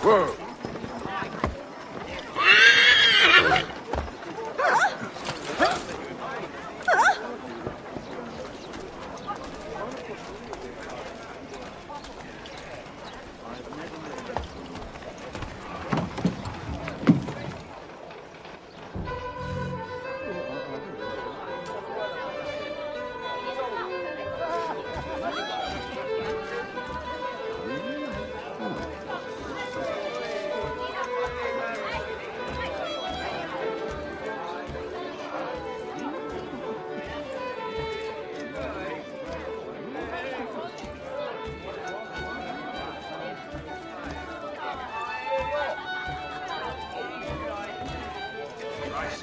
Whoa.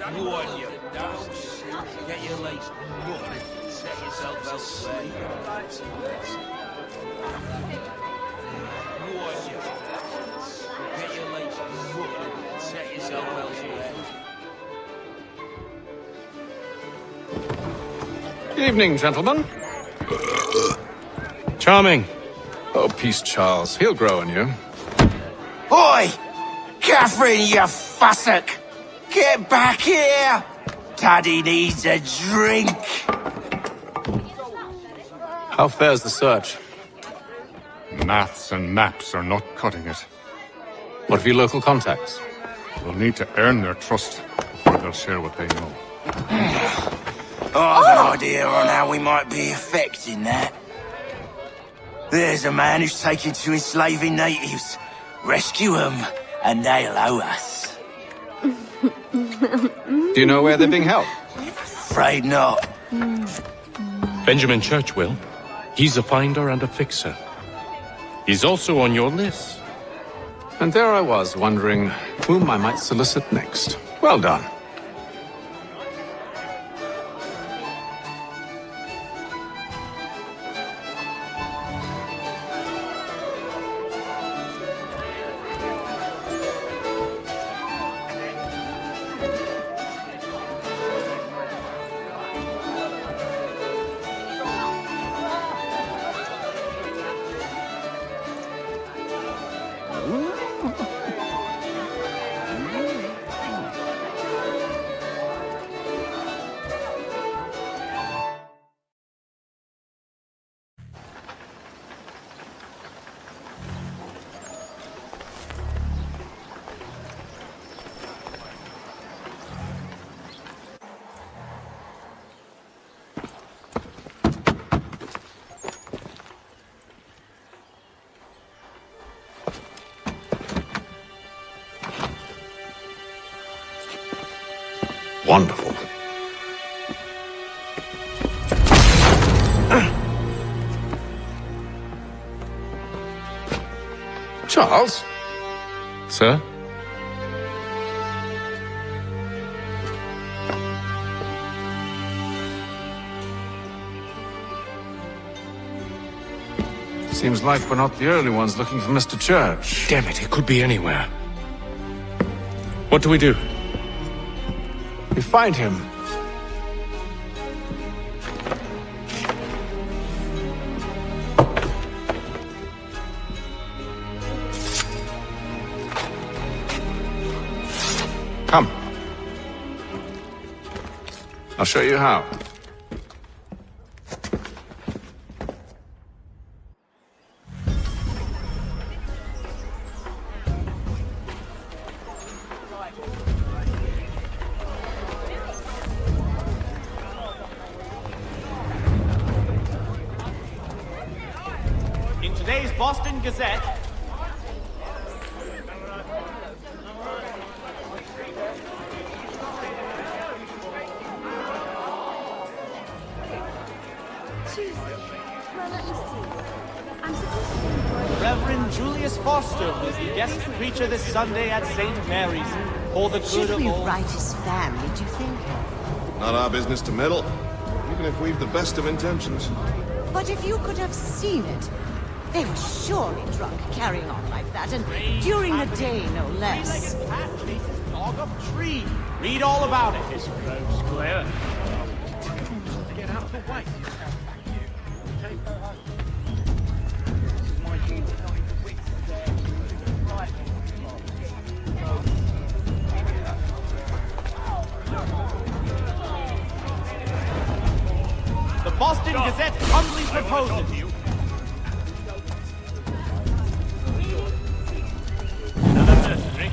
Who are you? Get your legs. Set yourself elsewhere. Who are you? Get your legs. Set yourself elsewhere. Evening, gentlemen. Charming. Oh, peace, Charles. He'll grow on you. Oi! Catherine, you fussock! Get back here! Daddy needs a drink! How fares the search? Maths and maps are not cutting it. What of your local contacts? We'll need to earn their trust before they'll share what they know. I've an idea on how we might be affecting that. There's a man who's taken to enslaving natives. Rescue them, and they'll owe us. Do you know where they're being held? Afraid not. Benjamin Church will. He's a finder and a fixer. He's also on your list. And there I was, wondering whom I might solicit next. Well done. Wonderful. Charles? Sir? Seems like we're not the only ones looking for Mr. Church. Damn it, it could be anywhere. What do we do? We find him. Come. I'll show you how. Today's Boston Gazette. Reverend Julius Foster was the guest preacher this Sunday at St. Mary's for the good Should of we all. write his family, do you think? Not our business to meddle, even if we've the best of intentions. But if you could have seen it, they were surely drunk carrying on like that, and during the day, no less. Three-legged cat chases dog up tree. Read all about it. This road's clear. Get out of the way. Boston Gazette humbly proposes. Another mercenary.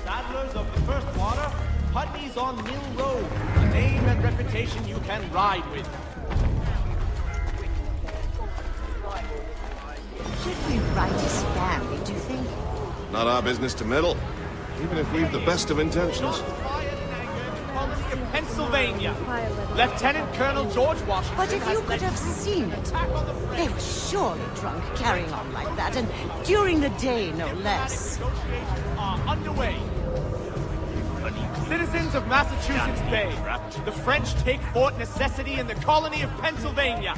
Saddlers of the First Water, Putney's on Mill Road. A name and reputation you can ride with. Should we write his family, do you think? Not our business to meddle, even if we've the best of intentions. Fired and angered the colony of Pennsylvania. Lieutenant Colonel George Washington. But if has you could led have seen it, attack on the they French. were surely drunk carrying on like that, and during the day, no less. Negotiations are underway. Citizens of Massachusetts Bay, the French take Fort Necessity in the colony of Pennsylvania.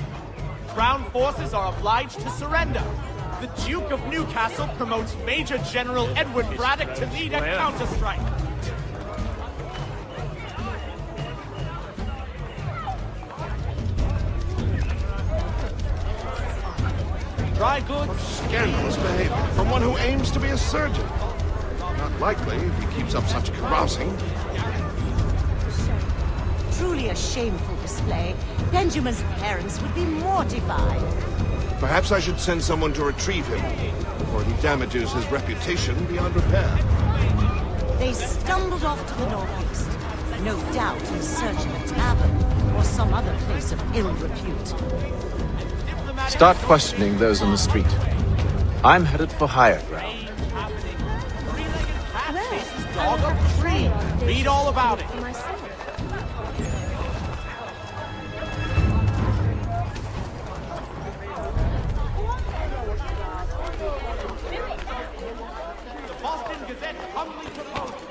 Crown forces are obliged to surrender. The Duke of Newcastle promotes Major General Edward Braddock to lead a counterstrike. Dry goods. Scandalous behavior from one who aims to be a surgeon. Not likely if he keeps up such carousing. Truly a shameful display. Benjamin's parents would be mortified. Perhaps I should send someone to retrieve him, before he damages his reputation beyond repair. They stumbled off to the northeast, no doubt in search of a tavern or some other place of ill repute. Start questioning those on the street. I'm headed for higher ground. Three-legged cat chases dog up a tree. Read all about it. The Boston Gazette humbly proposes.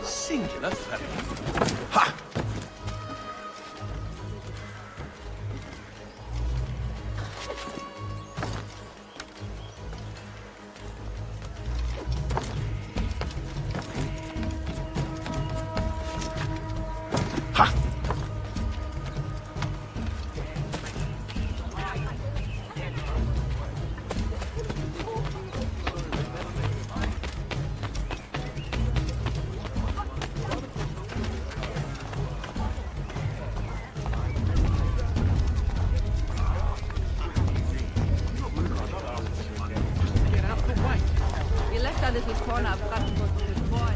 Singular fellow. We left our little corner of Brandenburg to the boy.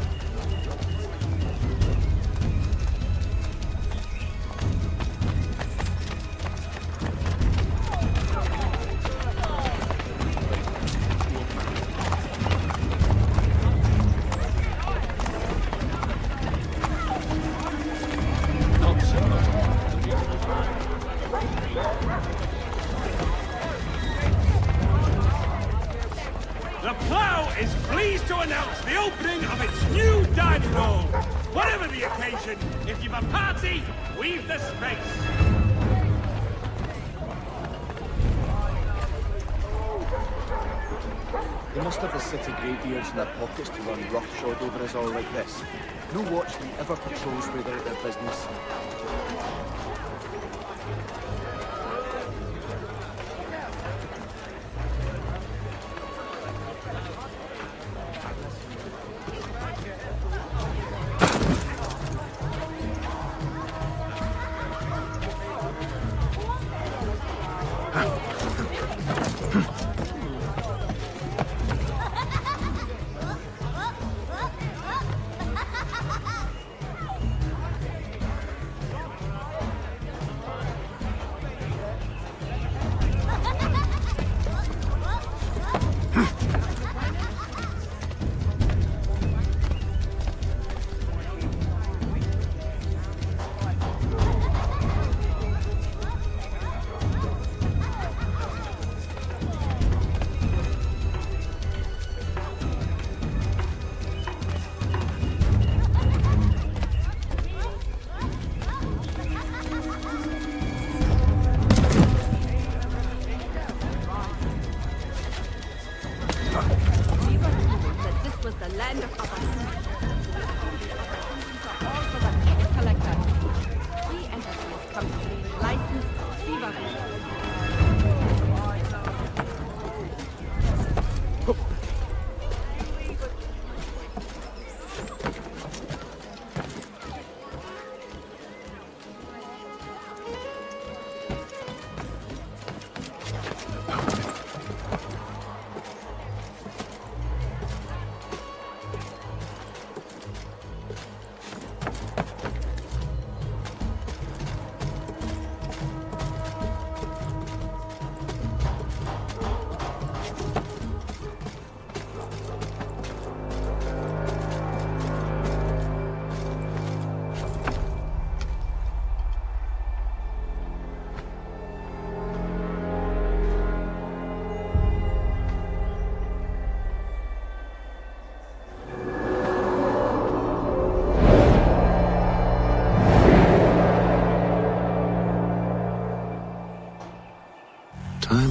The Plough is pleased to announce the opening of its new dining hall. Whatever the occasion, if you've a party, we've the space. They must have the city greybeards in their pockets to run roughshod over us all like this. No watchman ever patrols where they're at their business.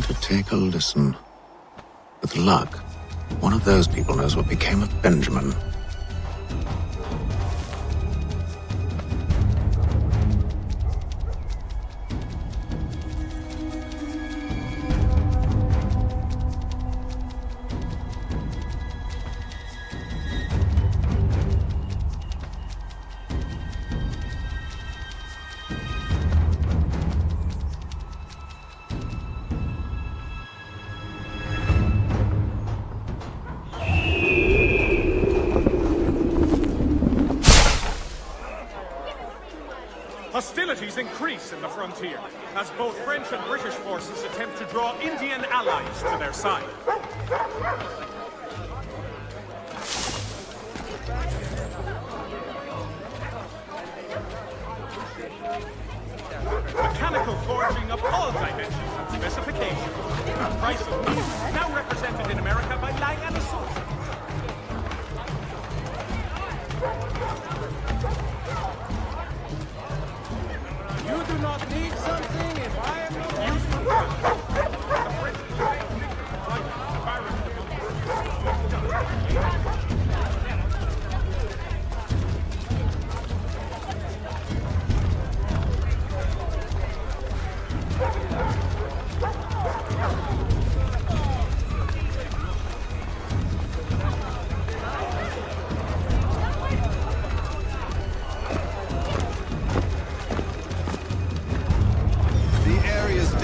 to take a listen. With luck, one of those people knows what became of Benjamin. Hostilities increase in the frontier, as both French and British forces attempt to draw Indian allies to their side. Mechanical forging of all dimensions and specifications. The price of meat now represented in America by Lang & Associates. You do not need something if I am not used to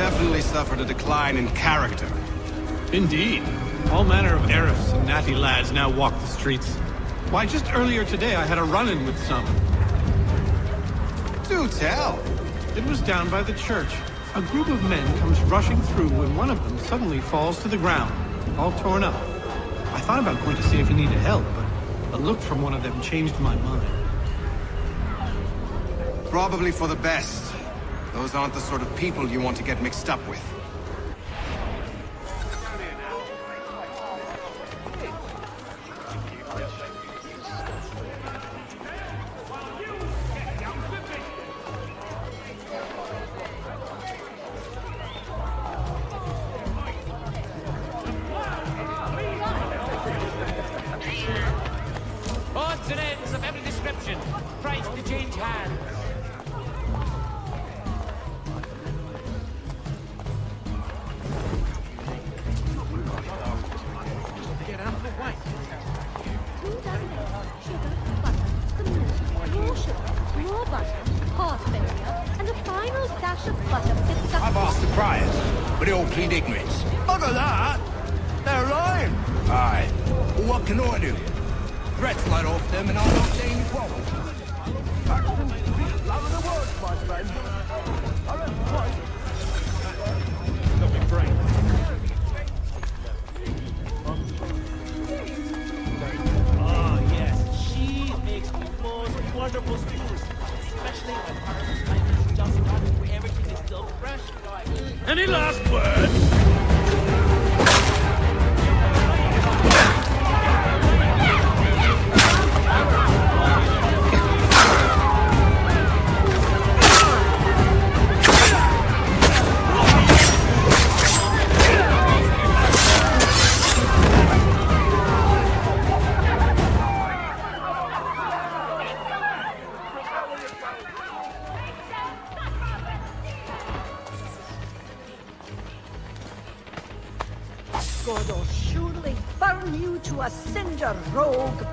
definitely suffered a decline in character. Indeed. All manner of Arifs and natty lads now walk the streets. Why, just earlier today I had a run-in with some. Do tell. It was down by the church. A group of men comes rushing through when one of them suddenly falls to the ground, all torn up. I thought about going to see if he needed help, but a look from one of them changed my mind. Probably for the best. Those aren't the sort of people you want to get mixed up with. Odds and ends of every description, priced to change hands. I've asked the criers, but they all plead ignorance. Bugger that! They're lying! Aye. Well, what can I do? Threats light off them and I'll not say any quarrel. love of the words, my friend. I read twice. That'll be great. Ah, yes. She makes the most wonderful stews. Especially when harvest time is just done and everything is still fresh. Any last words? God will surely burn you to a cinder, rogue!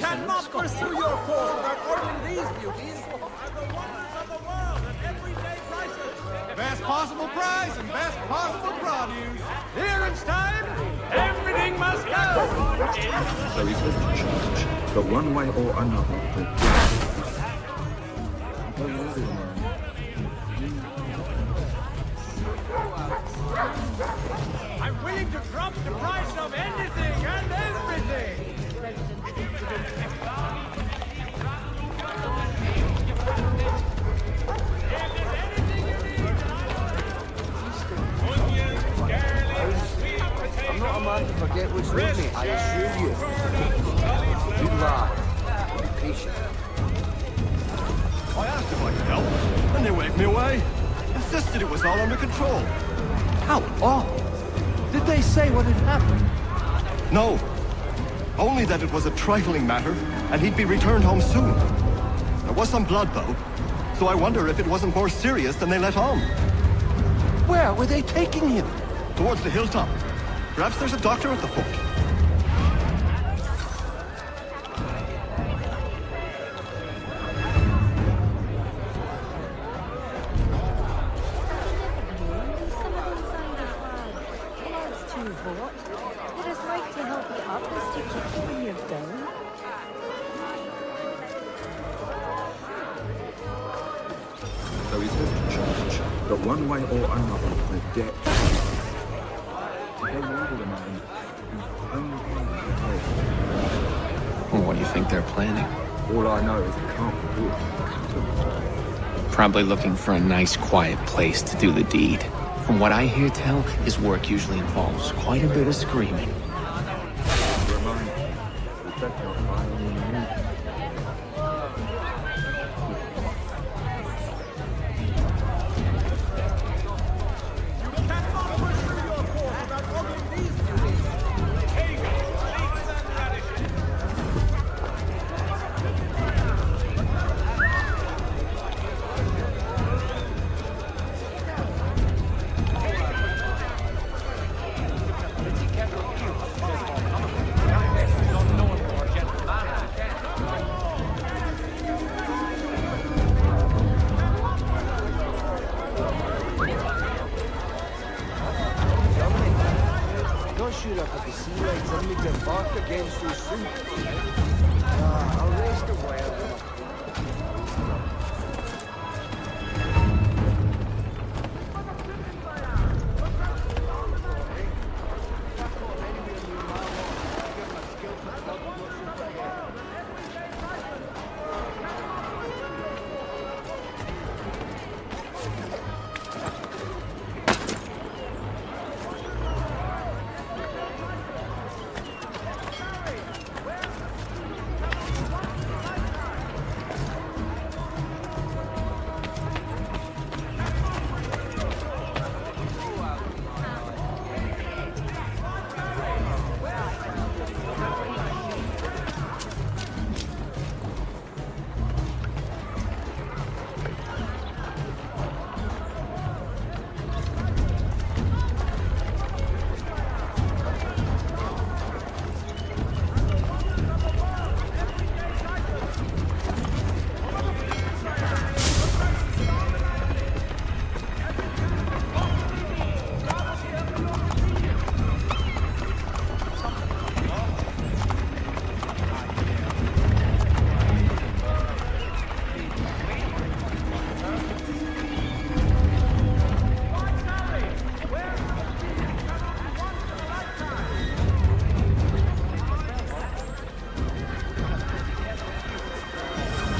cannot pursue your course without ordering these beauties. Best possible price and best possible produce. Clearance time. Everything must go. So he says to church, but one way or another, I'm willing to drop the price of anything and everything. I'm not a man to forget what's with me, I assure you. You lie. Be patient. I asked if I could help, and they waved me away. Insisted it was all under control. How awful. Did they say what had happened? No. Only that it was a trifling matter, and he'd be returned home soon. There was some blood, though, so I wonder if it wasn't more serious than they let on. Where were they taking him? Towards the hilltop. Perhaps there's a doctor at the fort. So he says to church, but one way or another, the debt. What do you think they're planning? All I know is it can't be good. Probably looking for a nice, quiet place to do the deed. From what I hear tell, his work usually involves quite a bit of screaming. Not sure if I can see lights and make them back again so soon. I'll rest a while.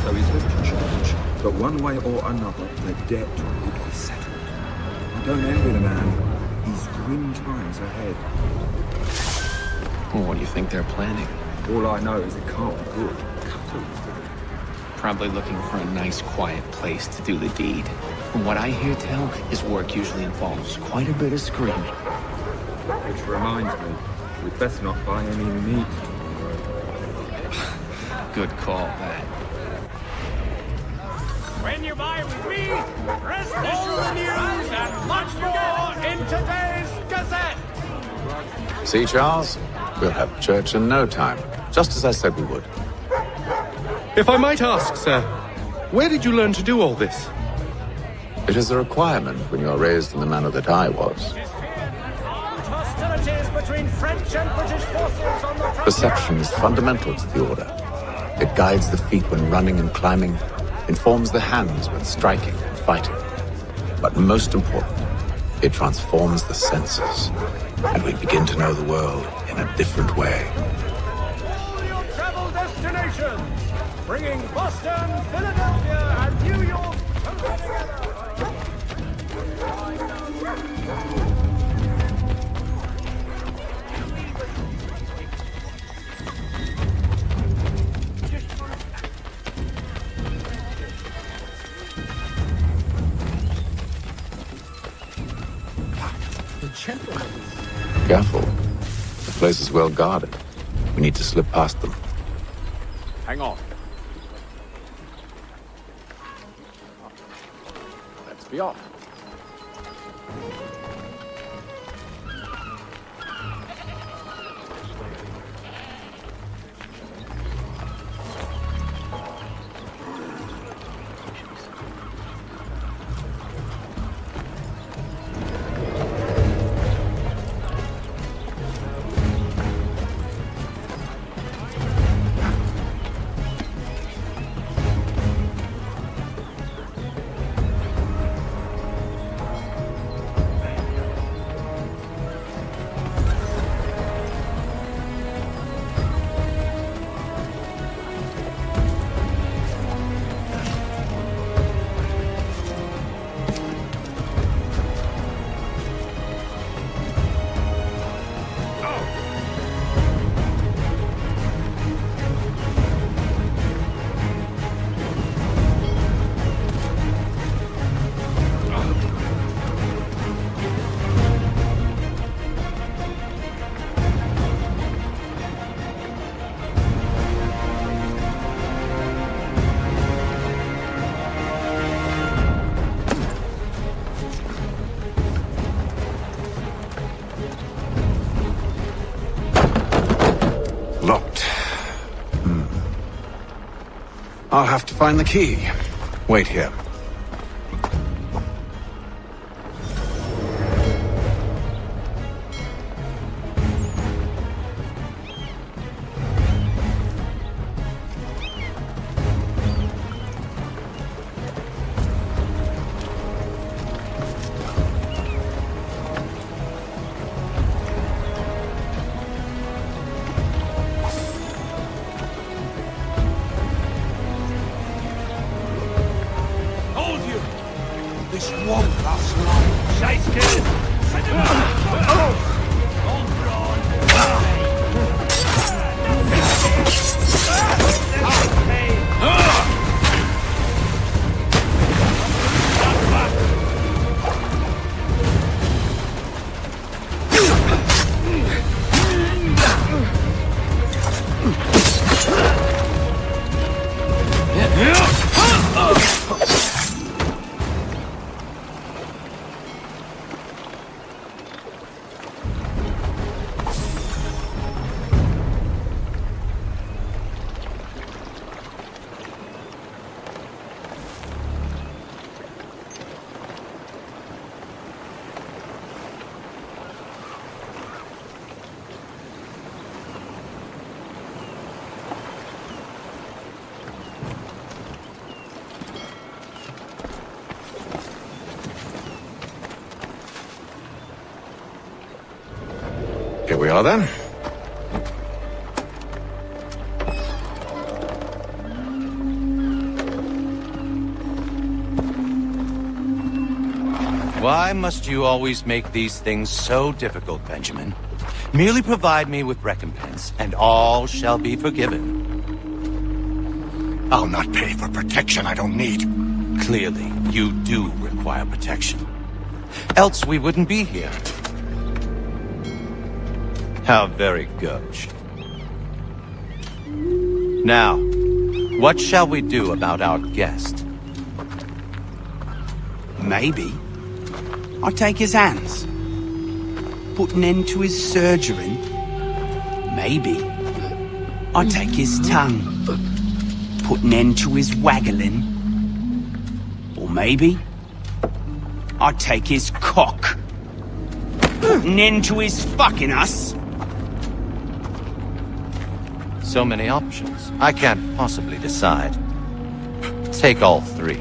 So he says to church, but one way or another, the debt will be settled. I don't envy the man. He's grim times ahead. What do you think they're planning? All I know is it can't be good. Probably looking for a nice, quiet place to do the deed. From what I hear tell, his work usually involves quite a bit of screaming. Which reminds me, we'd best not buy any meat tomorrow. Good call, that. When you buy with me, rest assured news and much more in today's Gazette. See, Charles? We'll have church in no time, just as I said we would. If I might ask, sir, where did you learn to do all this? It is a requirement when you are raised in the manner that I was. Hostilities between French and British forces on the front. Perception is fundamental to the order. It guides the feet when running and climbing, informs the hands when striking and fighting. But most important, it transforms the senses, and we begin to know the world in a different way. All your travel destinations, bringing Boston, Philadelphia, and New York closer together. Careful. The place is well guarded. We need to slip past them. Hang on. Let's be off. Locked. I'll have to find the key. Wait here. Here we are, then. Why must you always make these things so difficult, Benjamin? Merely provide me with recompense, and all shall be forgiven. I'll not pay for protection I don't need. Clearly, you do require protection. Else we wouldn't be here. How very gauche. Now, what shall we do about our guest? Maybe I'll take his hands. Put an end to his surgery. Maybe I'll take his tongue. put an end to his waggling. Or maybe I'd take his cock. Put an end to his fucking us. So many options. I can't possibly decide. Take all three.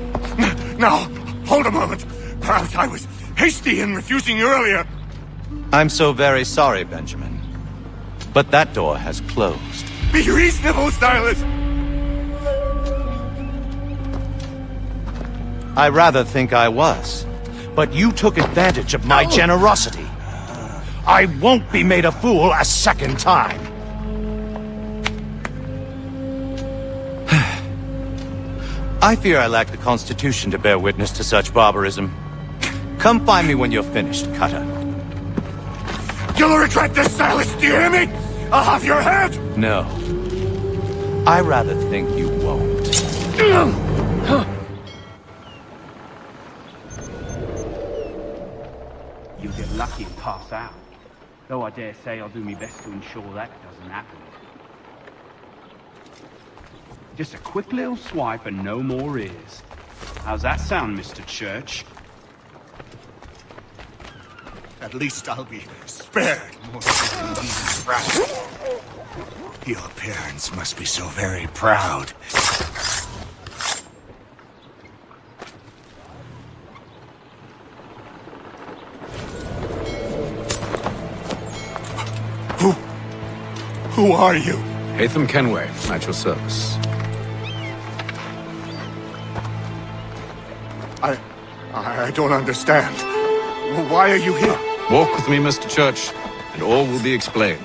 Now, hold a moment. Perhaps I was hasty in refusing you earlier. I'm so very sorry, Benjamin. But that door has closed. Be reasonable, Silas! I rather think I was. But you took advantage of my generosity. I won't be made a fool a second time. I fear I lack the constitution to bear witness to such barbarism. Come find me when you're finished, Cutter. You'll regret this, Silas, do you hear me? I'll have your head! No. I rather think you won't. You'll get lucky and pass out. Though I dare say I'll do my best to ensure that doesn't happen. Just a quick little swipe and no more is. How's that sound, Mr. Church? At least I'll be spared more than these brats. Your parents must be so very proud. Who are you? Hatham Kenway, at your service. I don't understand. Why are you here? Walk with me, Mr. Church, and all will be explained.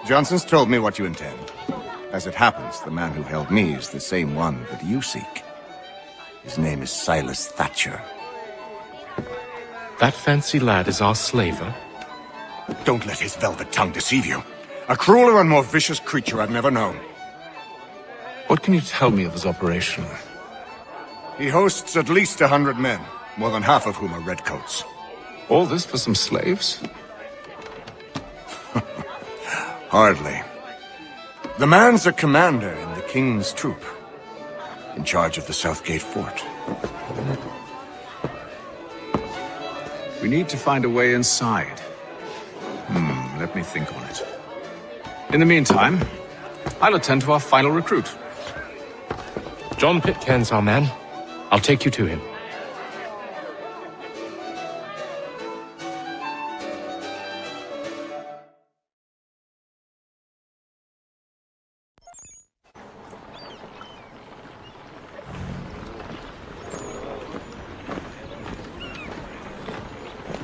Johnson's told me what you intend. As it happens, the man who held me is the same one that you seek. His name is Silas Thatcher. That fancy lad is our slaver? Don't let his velvet tongue deceive you. A crueler and more vicious creature I've never known. What can you tell me of his operation? He hosts at least 100 men, more than half of whom are redcoats. All this for some slaves? Hardly. The man's a commander in the King's troop, in charge of the Southgate Fort. We need to find a way inside. Let me think on it. In the meantime, I'll attend to our final recruit. John Pitcairn's our man. I'll take you to him.